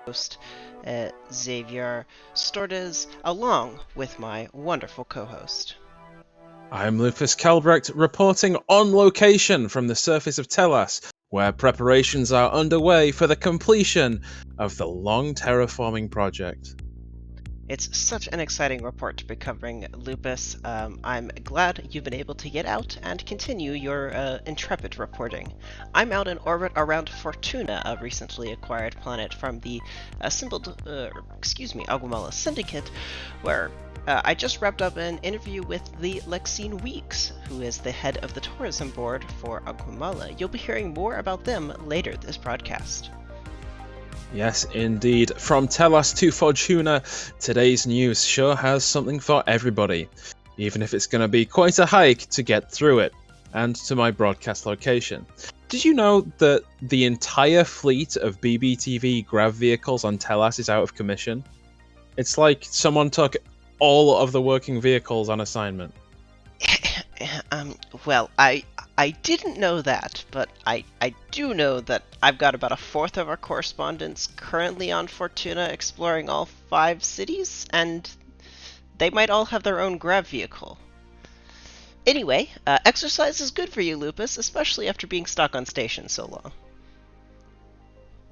host, Xavier Stordes, along with my wonderful co-host. I'm Lupus Calbrecht, reporting on location from the surface of Tellus, where preparations are underway for the completion of the long terraforming project. It's such an exciting report to be covering, Lupus. I'm glad you've been able to get out and continue your intrepid reporting. I'm out in orbit around Fortuna, a recently acquired planet from the Aguamala Syndicate, where I just wrapped up an interview with the Lexine Weeks, who is the head of the tourism board for Aguamala. You'll be hearing more about them later this broadcast. Yes, indeed. From Tellus to Fortuna, today's news sure has something for everybody, even if it's going to be quite a hike to get through it, and to my broadcast location. Did you know that the entire fleet of BBTV grav vehicles on Tellus is out of commission? It's like someone took all of the working vehicles on assignment. Well, I didn't know that, but I do know that I've got about a fourth of our correspondents currently on Fortuna exploring all 5 cities, and they might all have their own grav vehicle. Anyway, exercise is good for you, Lupus, especially after being stuck on station so long.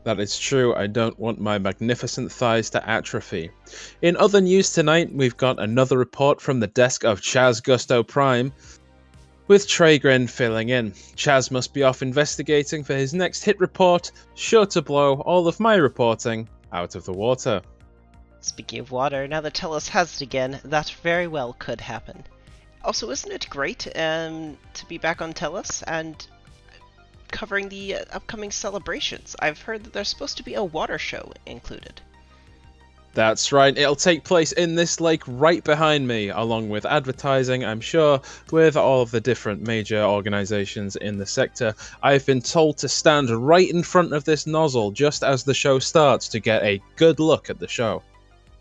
That is true, I don't want my magnificent thighs to atrophy. In other news tonight, we've got another report from the desk of Chaz Gusto Prime, with Traegren filling in. Chaz must be off investigating for his next hit report, sure to blow all of my reporting out of the water. Speaking of water, now that Tellus has it again, that very well could happen. Also, isn't it great to be back on Tellus and covering the upcoming celebrations? I've heard that there's supposed to be a water show included. That's right, it'll take place in this lake right behind me, along with advertising, I'm sure, with all of the different major organisations in the sector. I've been told to stand right in front of this nozzle just as the show starts to get a good look at the show.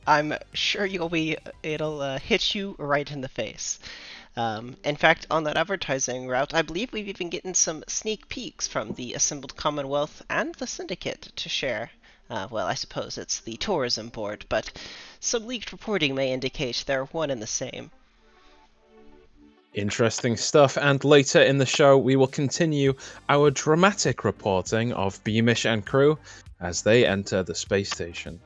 I'm sure it'll hit you right in the face. In fact, on that advertising route, I believe we've even gotten some sneak peeks from the Assembled Commonwealth and the Syndicate to share. Well, I suppose it's the tourism board, but some leaked reporting may indicate they're one and the same. Interesting stuff, and later in the show we will continue our dramatic reporting of Beamish and crew as they enter the space station.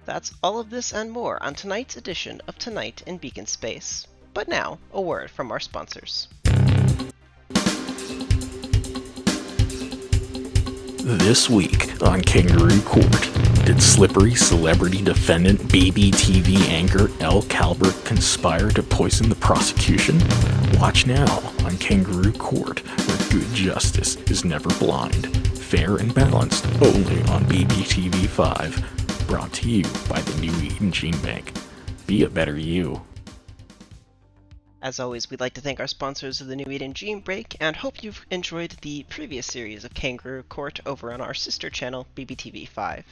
That's all of this and more on tonight's edition of Tonight in Beacon Space. But now, a word from our sponsors. This week on Kangaroo Court, did slippery celebrity defendant BBTV anchor L. Calbert conspire to poison the prosecution? Watch now on Kangaroo Court, where good justice is never blind. Fair and balanced, only on BBTV 5. Brought to you by the New Eden Gene Bank. Be a better you. As always, we'd like to thank our sponsors of the New Eden Gene Break, and hope you've enjoyed the previous series of Kangaroo Court over on our sister channel, BBTV5.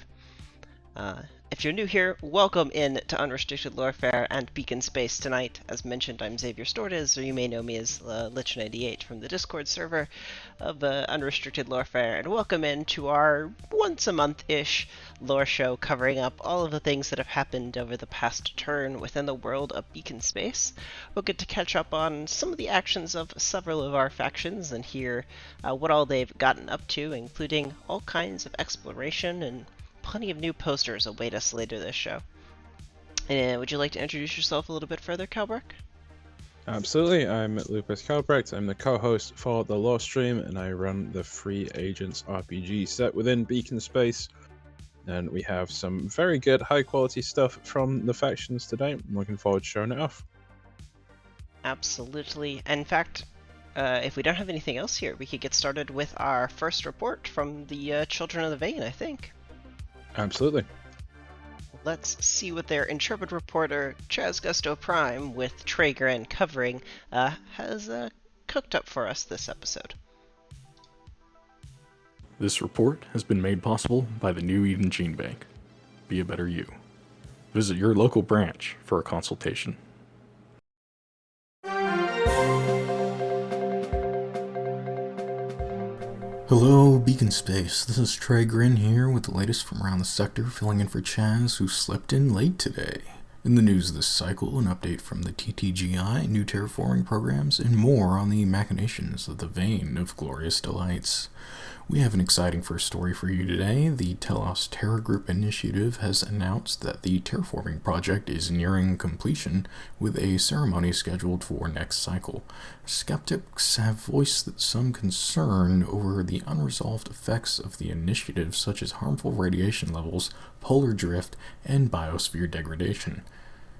If you're new here, welcome in to Unrestricted Lorefare and Beacon Space tonight. As mentioned, I'm Xavier Stordes, or you may know me as Lich98 from the Discord server of Unrestricted Lorefare, and welcome in to our once-a-month-ish lore show covering up all of the things that have happened over the past turn within the world of Beacon Space. We'll get to catch up on some of the actions of several of our factions and hear what all they've gotten up to, including all kinds of exploration, and plenty of new posters await us later this show. And would you like to introduce yourself a little bit further, Calbrecht? Absolutely, I'm Lupus Calbrecht. I'm the co-host for the Lore Stream, and I run the Free Agents RPG set within Beacon Space. And we have some very good, high-quality stuff from the factions today. I'm looking forward to showing it off. Absolutely. In fact, if we don't have anything else here, we could get started with our first report from the Children of the Vein, I think. Absolutely. Let's see what their intrepid reporter, Chaz Gusto Prime, with Traegren covering, has cooked up for us this episode. This report has been made possible by the New Eden Gene Bank. Be a better you. Visit your local branch for a consultation. Hello, Beacon Space. This is Trey Grin here with the latest from around the sector, filling in for Chaz, who slept in late today. In the news this cycle, an update from the TTGI, new terraforming programs, and more on the machinations of the vein of glorious delights. We have an exciting first story for you today. The Telos Terra Group Initiative has announced that the terraforming project is nearing completion, with a ceremony scheduled for next cycle. Skeptics have voiced some concern over the unresolved effects of the initiative, such as harmful radiation levels, polar drift, and biosphere degradation.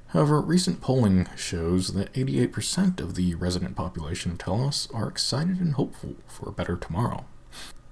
However, recent polling shows that 88% of the resident population of Telos are excited and hopeful for a better tomorrow.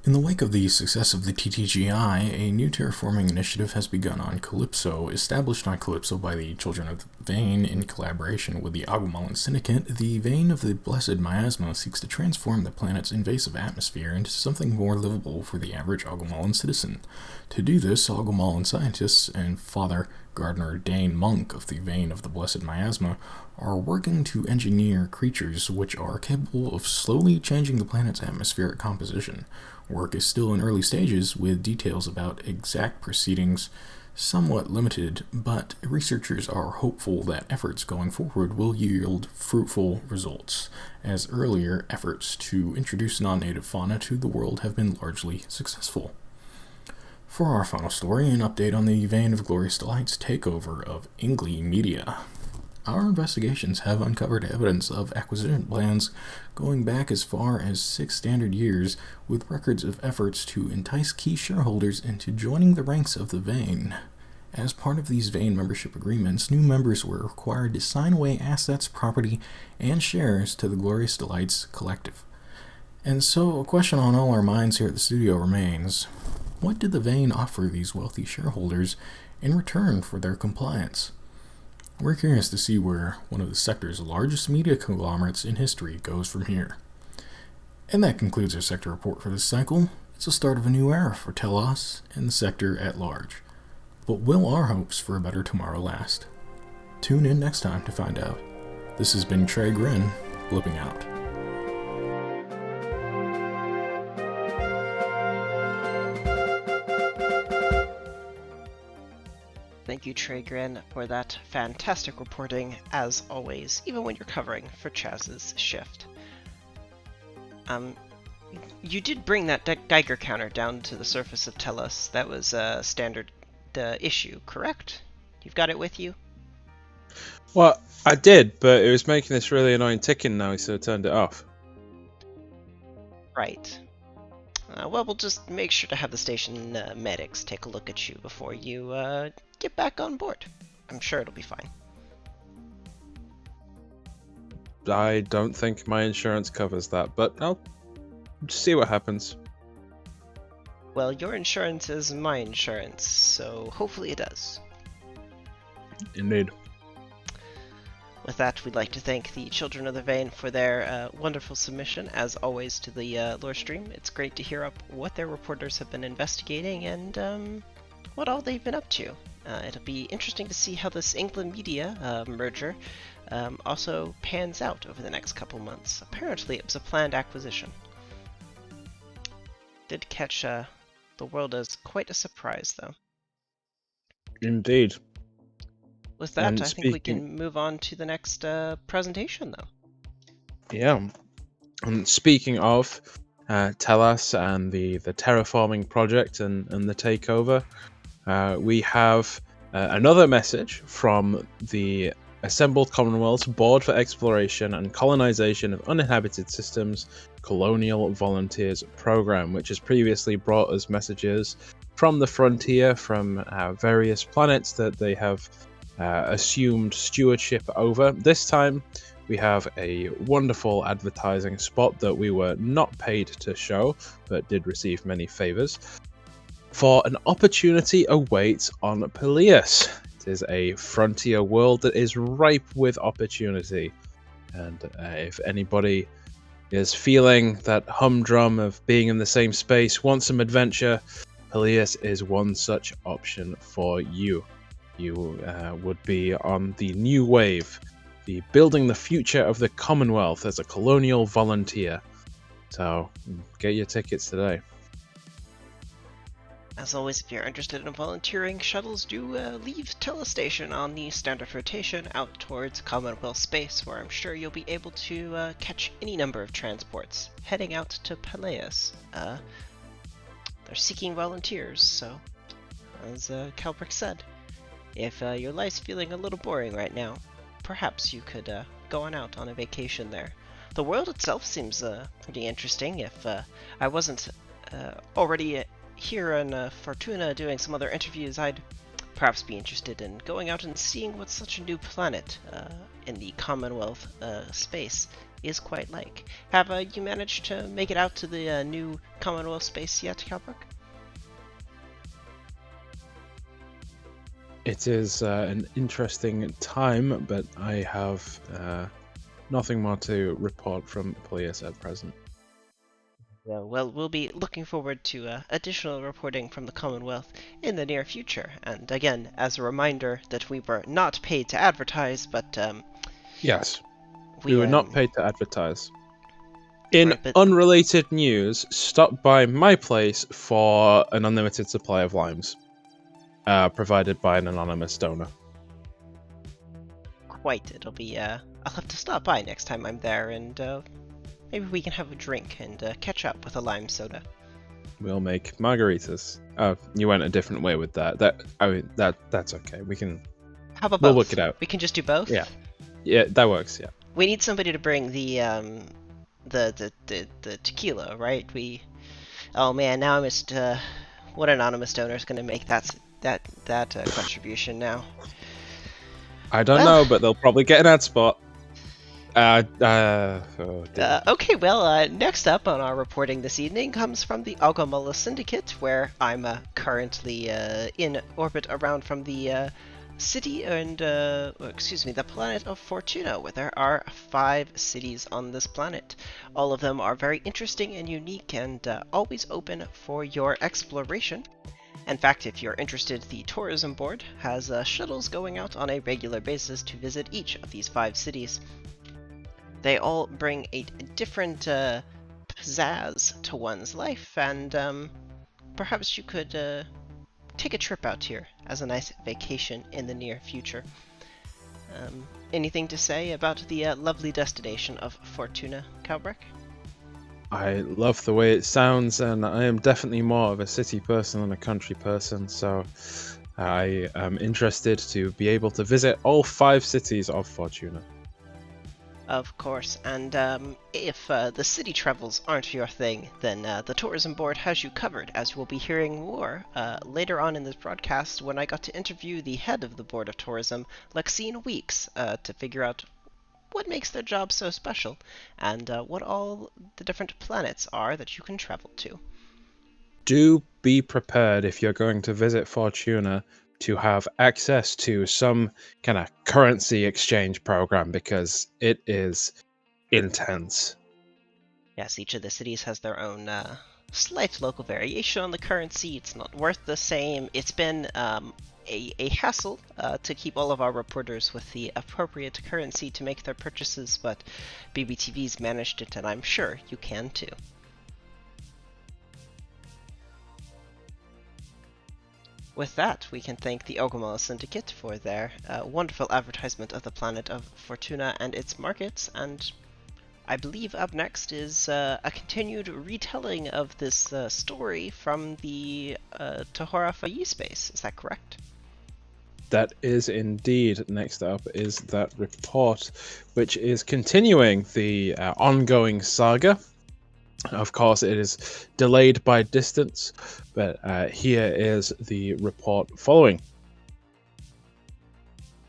In the wake of the success of the TTGI, a new terraforming initiative has begun on Calypso. Established on Calypso by the Children of the Vein in collaboration with the Aguamalin Syndicate, the Vein of the Blessed Miasma seeks to transform the planet's invasive atmosphere into something more livable for the average Aguamalin citizen. To do this, Aguamalin scientists and Father Gardner Dane Monk of the Vein of the Blessed Miasma are working to engineer creatures which are capable of slowly changing the planet's atmospheric composition. Work is still in early stages, with details about exact proceedings somewhat limited, but researchers are hopeful that efforts going forward will yield fruitful results, as earlier efforts to introduce non-native fauna to the world have been largely successful. For our final story, an update on the Vein of Glorious Delights takeover of Ingley Media. Our investigations have uncovered evidence of acquisition plans going back as far as 6 standard years, with records of efforts to entice key shareholders into joining the ranks of the Vein. As part of these Vein membership agreements, new members were required to sign away assets, property, and shares to the Glorious Delights Collective. And so a question on all our minds here at the studio remains: what did the Vein offer these wealthy shareholders in return for their compliance? We're curious to see where one of the sector's largest media conglomerates in history goes from here. And that concludes our sector report for this cycle. It's the start of a new era for Telos and the sector at large. But will our hopes for a better tomorrow last? Tune in next time to find out. This has been Trey Grin, blipping out. Thank you, Trey Grin, for that fantastic reporting, as always, even when you're covering for Chaz's shift. You did bring that Geiger counter down to the surface of Telos. That was a standard issue, correct? You've got it with you? Well, I did, but it was making this really annoying ticking now, so I turned it off. Right. Well, we'll just make sure to have the station medics take a look at you before you get back on board. I'm sure it'll be fine. I don't think my insurance covers that, but I'll see what happens. Well, your insurance is my insurance, so hopefully it does. Indeed. With that, we'd like to thank the Children of the Vein for their wonderful submission, as always, to the lore stream. It's great to hear what their reporters have been investigating and what all they've been up to. It'll be interesting to see how this England Media merger also pans out over the next couple months. Apparently, it was a planned acquisition. Did catch the world as quite a surprise, though. Indeed. With that, I think we can move on to the next presentation, though. Yeah. And speaking of Telos and the terraforming project and the takeover, we have another message from the Assembled Commonwealth's Board for Exploration and Colonization of Uninhabited Systems Colonial Volunteers Program, which has previously brought us messages from the frontier, from various planets that they have assumed stewardship over. This time we have a wonderful advertising spot that we were not paid to show, but did receive many favors. For an opportunity awaits on Peleus. It is a frontier world that is ripe with opportunity, and if anybody is feeling that humdrum of being in the same space, wants some adventure, Peleus is one such option for you. You would be on the new wave, the building the future of the Commonwealth as a colonial volunteer. So get your tickets today. As always, if you're interested in volunteering, shuttles do leave Telestation on the standard rotation out towards Commonwealth space, where I'm sure you'll be able to catch any number of transports heading out to Peleus. They're seeking volunteers, so as Calbrick said, if your life's feeling a little boring right now, perhaps you could go on out on a vacation there. The world itself seems pretty interesting. If I wasn't already here in Fortuna doing some other interviews, I'd perhaps be interested in going out and seeing what such a new planet in the Commonwealth space is quite like. Have you managed to make it out to the new Commonwealth space yet, Calbrick? It is an interesting time, but I have nothing more to report from Peleus at present. Well, we'll be looking forward to additional reporting from the Commonwealth in the near future. And again, as a reminder that we were not paid to advertise, but yes, we were not paid to advertise. In right, but unrelated news, stop by my place for an unlimited supply of limes, provided by an anonymous donor. quite, it'll be, I'll have to stop by next time I'm there, and maybe we can have a drink and catch up with a lime soda. We'll make margaritas. Oh, you went a different way with that. That's okay. We can. How about We'll both? work it out. We can just do both? Yeah, that works. Yeah. We need somebody to bring the tequila, right? Oh man, now I missed, what anonymous donor is gonna make that contribution now? I don't know, but they'll probably get an ad spot. Oh dear. Okay, well, next up on our reporting this evening comes from the Ogomala Syndicate, where I'm currently in orbit around from the city and, the planet of Fortuna, where there are 5 cities on this planet. All of them are very interesting and unique and always open for your exploration. In fact, if you're interested, the tourism board has shuttles going out on a regular basis to visit each of these 5 cities. They all bring a different pizzazz to one's life, and perhaps you could take a trip out here as a nice vacation in the near future. Anything to say about the lovely destination of Fortuna, Calbrick? I love the way it sounds, and I am definitely more of a city person than a country person, so I am interested to be able to visit all 5 cities of Fortuna. Of course, and if the city travels aren't your thing, then the tourism board has you covered, as we'll be hearing more later on in this broadcast when I got to interview the head of the Board of Tourism, Lexine Weeks, to figure out what makes their job so special, and what all the different planets are that you can travel to. Do be prepared if you're going to visit Fortuna to have access to some kind of currency exchange program, because it is intense. Yes, each of the cities has their own slight local variation on the currency. It's not worth the same. It's been a hassle to keep all of our reporters with the appropriate currency to make their purchases, but BBTV's managed it, and I'm sure you can too. With that, we can thank the Ogomala Syndicate for their wonderful advertisement of the planet of Fortuna and its markets, and I believe up next is a continued retelling of this story from the Tahora Fayi space. Is that correct? That is indeed. Next up is that report, which is continuing the ongoing saga. Of course, it is delayed by distance, but here is the report following.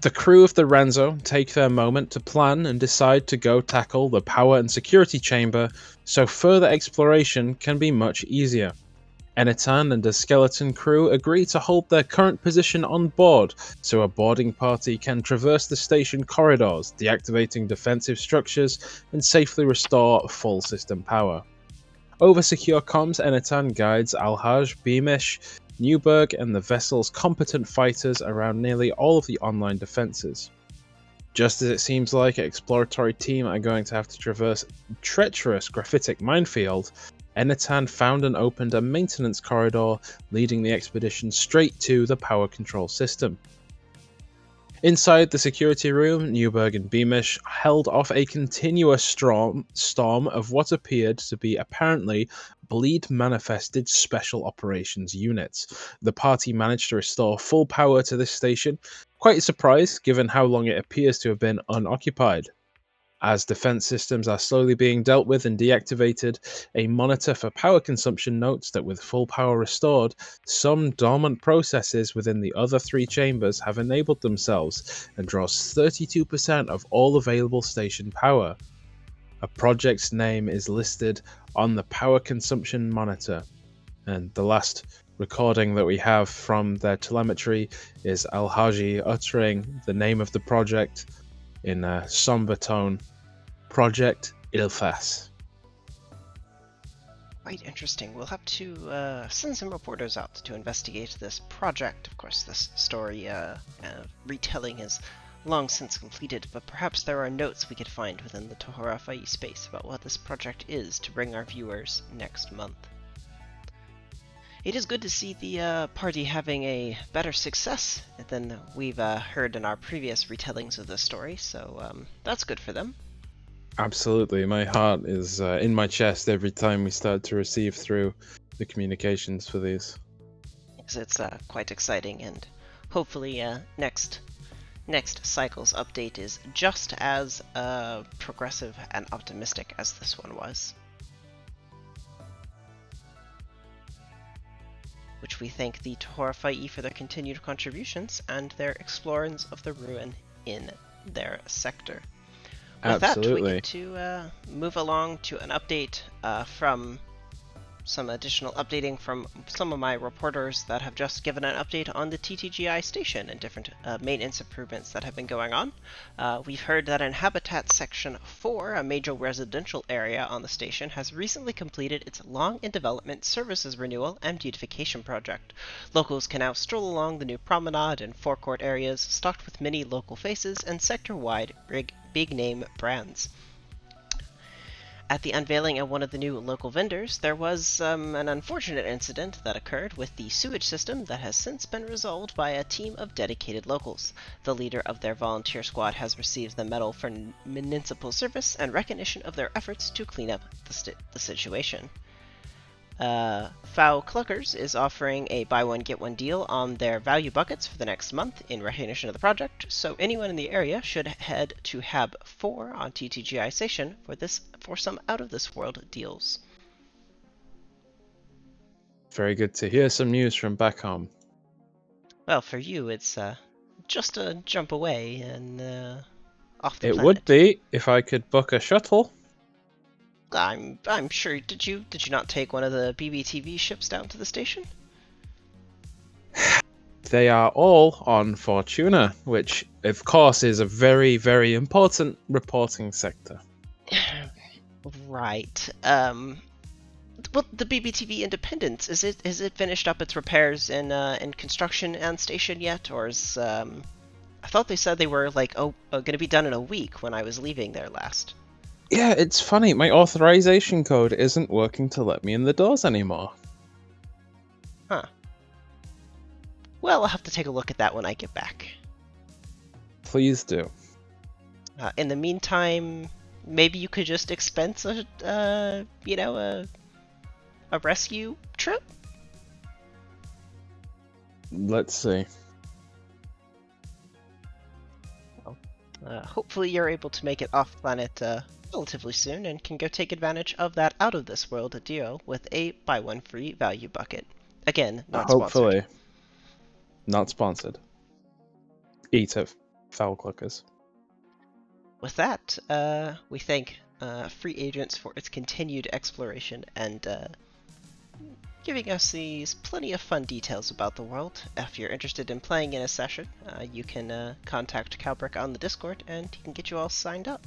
The crew of the Renzo take their moment to plan and decide to go tackle the power and security chamber so further exploration can be much easier. Enitan and the skeleton crew agree to hold their current position on board so a boarding party can traverse the station corridors, deactivating defensive structures and safely restore full system power. Over secure comms, Enitan guides Alhaj, Beamish, Newberg and the vessel's competent fighters around nearly all of the online defenses. Just as it seems like an exploratory team are going to have to traverse treacherous graphitic minefield, Enitan found and opened a maintenance corridor leading the expedition straight to the power control system. Inside the security room, Newberg and Beamish held off a continuous storm of what appeared to be apparently bleed-manifested special operations units. The party managed to restore full power to this station, quite a surprise given how long it appears to have been unoccupied. As defense systems are slowly being dealt with and deactivated, a monitor for power consumption notes that with full power restored, some dormant processes within the other 3 chambers have enabled themselves and draws 32% of all available station power. A project's name is listed on the power consumption monitor, and the last recording that we have from their telemetry is Al-Haji uttering the name of the project in a somber tone. Project Ilfas. Quite interesting. We'll have to send some reporters out to investigate this project. Of course, this story retelling is long since completed, but perhaps there are notes we could find within the Tohora Fai space about what this project is to bring our viewers next month. It is good to see the party having a better success than we've heard in our previous retellings of the story, so that's good for them. Absolutely, my heart is in my chest every time we start to receive through the communications for these. It's quite exciting, and hopefully next cycle's update is just as progressive and optimistic as this one was. Which we thank the Tohora Fai for their continued contributions and their explorings of the ruin in their sector. With Absolutely. that, we get to move along to an update from some additional updating from some of my reporters that have just given an update on the TTGI station and different maintenance improvements that have been going on. We've heard that in Habitat Section 4, a major residential area on the station, has recently completed its long-in-development services renewal and beautification project. Locals can now stroll along the new promenade and forecourt areas stocked with many local faces and sector-wide big-name brands. At the unveiling of one of the new local vendors, there was an unfortunate incident that occurred with the sewage system that has since been resolved by a team of dedicated locals. The leader of their volunteer squad has received the Medal for Municipal Service and recognition of their efforts to clean up the situation. Foul Cluckers is offering a buy one get one deal on their value buckets for the next month in recognition of the project, so anyone in the area should head to Hab 4 on TTGI Station for some out-of-this-world deals. Very good to hear some news from back home. Well, for you, it's just a jump away and off the It planet. would be if I could book a shuttle. I'm sure. Did you not take one of the BBTV ships down to the station? They are all on Fortuna, which of course is a very, very important reporting sector. Right. Well, the BBTV Independence, is it finished up its repairs in construction and station yet, or is I thought they said they were going to be done in a week when I was leaving there last. Yeah, it's funny. My authorization code isn't working to let me in the doors anymore. Huh. Well, I'll have to take a look at that when I get back. Please do. In the meantime, maybe you could just expense a rescue trip? Let's see. Hopefully you're able to make it off-planet relatively soon and can go take advantage of that out-of-this-world deal with a buy-one-free value bucket. Again, not Hopefully. sponsored. Not sponsored. Eat it, foul clickers. With that, we thank Free Agents for its continued exploration and giving us these plenty of fun details about the world. If you're interested in playing in a session, you can contact Calbrick on the Discord and he can get you all signed up.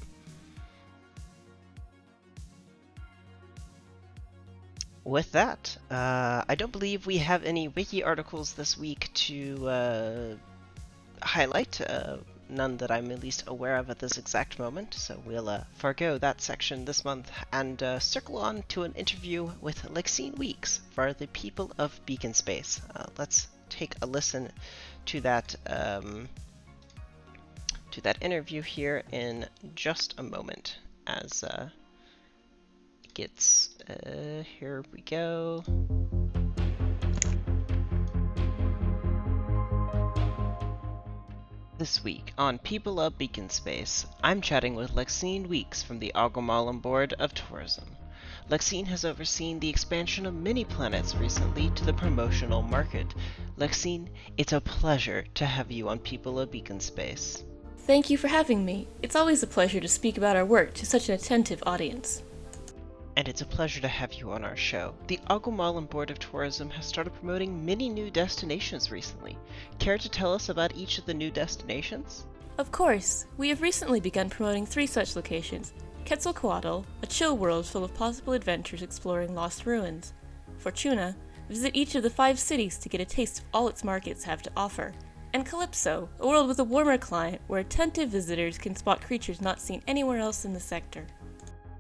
With that, I don't believe we have any wiki articles this week to highlight. none that I'm at least aware of at this exact moment, so we'll forgo that section this month and circle on to an interview with Lexine Weeks for the people of Beacon Space. Let's take a listen to that interview here in just a moment as it gets here we go. This week on People of Beacon Space, I'm chatting with Lexine Weeks from the Aguamalum Board of Tourism. Lexine has overseen the expansion of many planets recently to the promotional market. Lexine, it's a pleasure to have you on People of Beacon Space. Thank you for having me. It's always a pleasure to speak about our work to such an attentive audience. And it's a pleasure to have you on our show. The Aguamalum Board of Tourism has started promoting many new destinations recently. Care to tell us about each of the new destinations? Of course. We have recently begun promoting 3 such locations. Quetzalcoatl, a chill world full of possible adventures exploring lost ruins. Fortuna, visit each of the 5 cities to get a taste of all its markets have to offer. And Calypso, a world with a warmer climate where attentive visitors can spot creatures not seen anywhere else in the sector.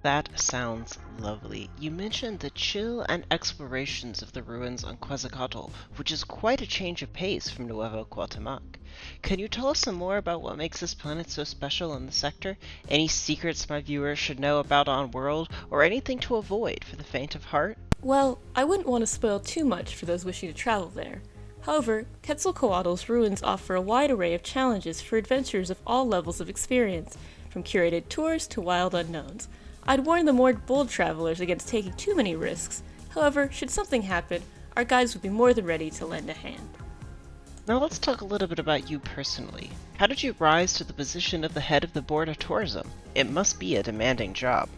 That sounds lovely. You mentioned the chill and explorations of the ruins on Quetzalcoatl, which is quite a change of pace from Nuevo Cuauhtémoc. Can you tell us some more about what makes this planet so special in the sector? Any secrets my viewers should know about on-world, or anything to avoid for the faint of heart? Well, I wouldn't want to spoil too much for those wishing to travel there. However, Quetzalcoatl's ruins offer a wide array of challenges for adventurers of all levels of experience, from curated tours to wild unknowns. I'd warn the more bold travelers against taking too many risks. However, should something happen, our guides would be more than ready to lend a hand. Now let's talk a little bit about you personally. How did you rise to the position of the head of the Board of Tourism? It must be a demanding job.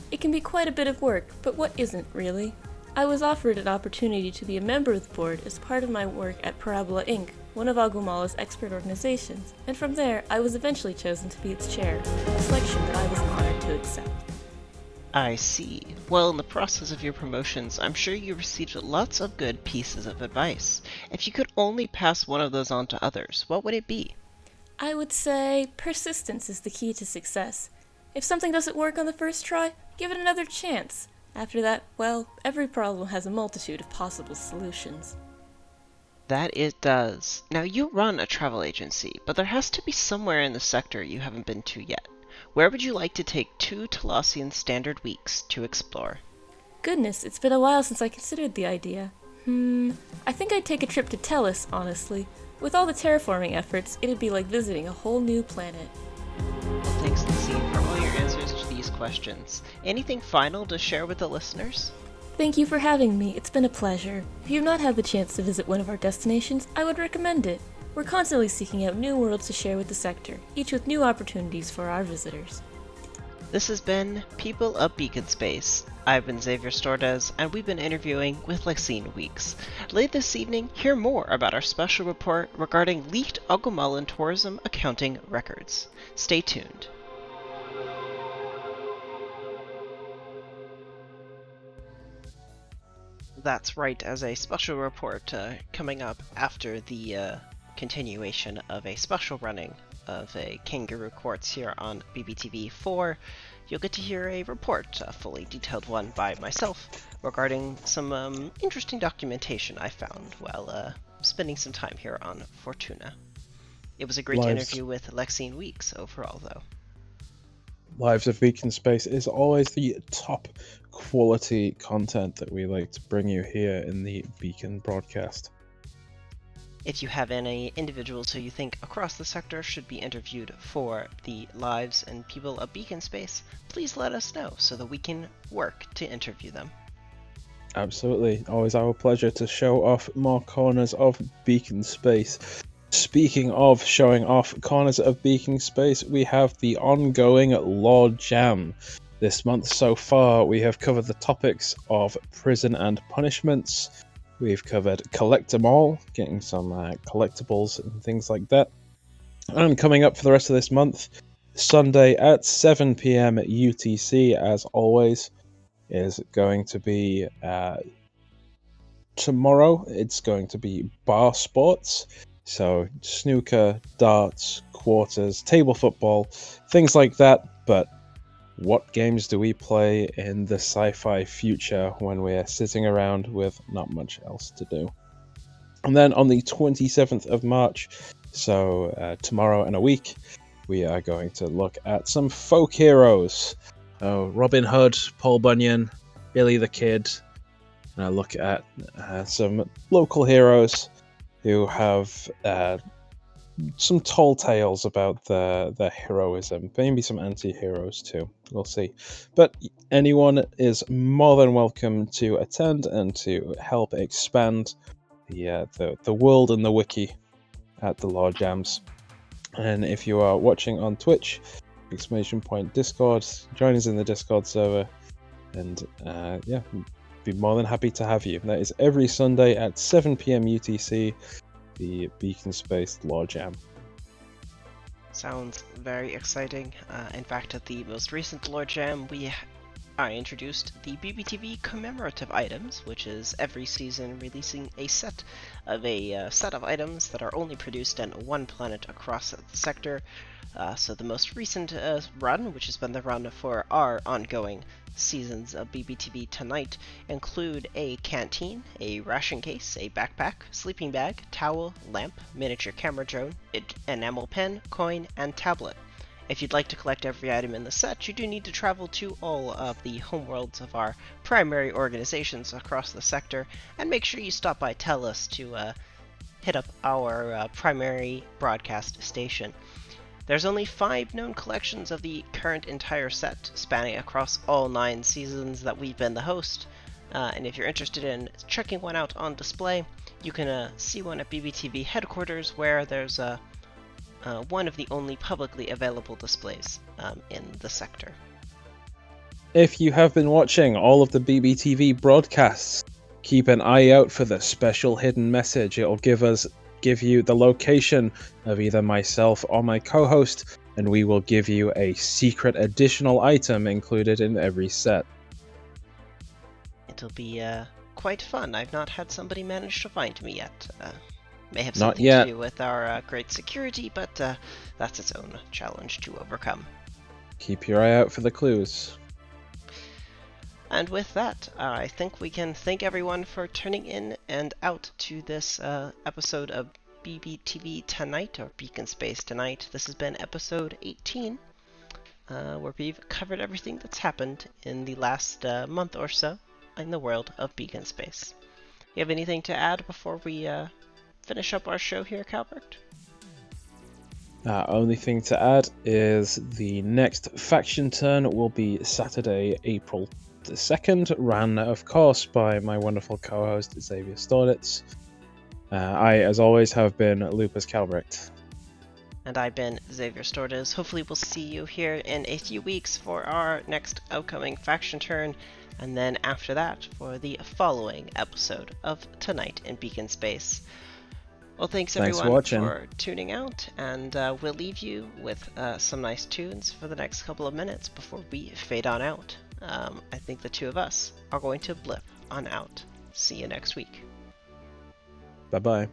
It can be quite a bit of work, but what isn't, really? I was offered an opportunity to be a member of the board as part of my work at Parabola Inc., one of Aguamala's expert organizations, and from there I was eventually chosen to be its chair, a selection that I was honored to accept. I see. Well, in the process of your promotions, I'm sure you received lots of good pieces of advice. If you could only pass one of those on to others, what would it be? I would say persistence is the key to success. If something doesn't work on the first try, give it another chance. After that, well, every problem has a multitude of possible solutions. That it does. Now, you run a travel agency, but there has to be somewhere in the sector you haven't been to yet. Where would you like to take 2 Talosian standard weeks to explore? Goodness, it's been a while since I considered the idea. I think I'd take a trip to Tellus, honestly. With all the terraforming efforts, it'd be like visiting a whole new planet. Well, thanks, Lexine, for all your answers to these questions. Anything final to share with the listeners? Thank you for having me. It's been a pleasure. If you've not had the chance to visit one of our destinations, I would recommend it. We're constantly seeking out new worlds to share with the sector, each with new opportunities for our visitors. This has been People of Beacon Space. I've been Xavier Stordes, and we've been interviewing with Lexine Weeks. Later this evening, hear more about our special report regarding leaked Aguamalan tourism accounting records. Stay tuned. That's right, as a special report coming up after the continuation of a special running of a Kangaroo Courts here on BBTV 4, you'll get to hear a report, a fully detailed one by myself, regarding some interesting documentation I found while spending some time here on Fortuna. It was a great interview with Lexine Weeks overall, though. Lives of Beacon Space is always the top quality content that we like to bring you here in the Beacon broadcast. If you have any individuals who you think across the sector should be interviewed for the Lives and People of Beacon Space, please let us know so that we can work to interview them. Absolutely. Always our pleasure to show off more corners of Beacon Space. Speaking of showing off corners of Beacon Space, we have the ongoing Lord Jam. This month so far, we have covered the topics of prison and punishments. We've covered Collect 'em All, getting some collectibles and things like that. And coming up for the rest of this month, Sunday at 7 PM at UTC, as always, is going to be tomorrow. It's going to be bar sports. So snooker, darts, quarters, table football, things like that. But what games do we play in the sci-fi future when we're sitting around with not much else to do? And then on the 27th of March, so tomorrow and a week, we are going to look at some folk heroes. Robin Hood, Paul Bunyan, Billy the Kid. And I look at some local heroes who have some tall tales about their heroism. Maybe some anti-heroes too. We'll see. But anyone is more than welcome to attend and to help expand the world and the wiki at the Lore Jams. And if you are watching on Twitch, !Discord, join us in the Discord server, and be more than happy to have you. That is every Sunday at 7 PM UTC, the Beacon-spaced Lore Jam. Sounds very exciting. In fact, at the most recent Lore Jam, I introduced the BBTV commemorative items, which is every season releasing a set of items that are only produced on one planet across the sector. So the most recent run, which has been the run for our ongoing seasons of BBTV Tonight, include a canteen, a ration case, a backpack, sleeping bag, towel, lamp, miniature camera drone, enamel pen, coin, and tablet. If you'd like to collect every item in the set, you do need to travel to all of the homeworlds of our primary organizations across the sector, and make sure you stop by Tellus to hit up our primary broadcast station. There's only 5 known collections of the current entire set, spanning across all 9 seasons that we've been the host, and if you're interested in checking one out on display, you can see one at BBTV headquarters, where there's one of the only publicly available displays in the sector. If you have been watching all of the BBTV broadcasts, keep an eye out for the special hidden message. It'll give you the location of either myself or my co-host, and we will give you a secret additional item included in every set. It'll be quite fun. I've not had somebody manage to find me yet. May have Not something yet. to do with our great security, but that's its own challenge to overcome. Keep your eye out for the clues. And with that, I think we can thank everyone for tuning in and out to this episode of BBTV Tonight, or Beacon Space Tonight. This has been episode 18, where we've covered everything that's happened in the last month or so in the world of Beacon Space. You have anything to add before we finish up our show here, Calvert? Only thing to add is the next faction turn will be Saturday, April the 2nd, ran, of course, by my wonderful co-host, Xavier Storditz. I, as always, have been Lupus Calbricht. And I've been Xavier Storditz. Hopefully we'll see you here in a few weeks for our next upcoming faction turn, and then after that for the following episode of Tonight in Beacon Space. Well, thanks everyone for tuning out, and we'll leave you with some nice tunes for the next couple of minutes before we fade on out. I think the two of us are going to blip on out. See you next week. Bye-bye.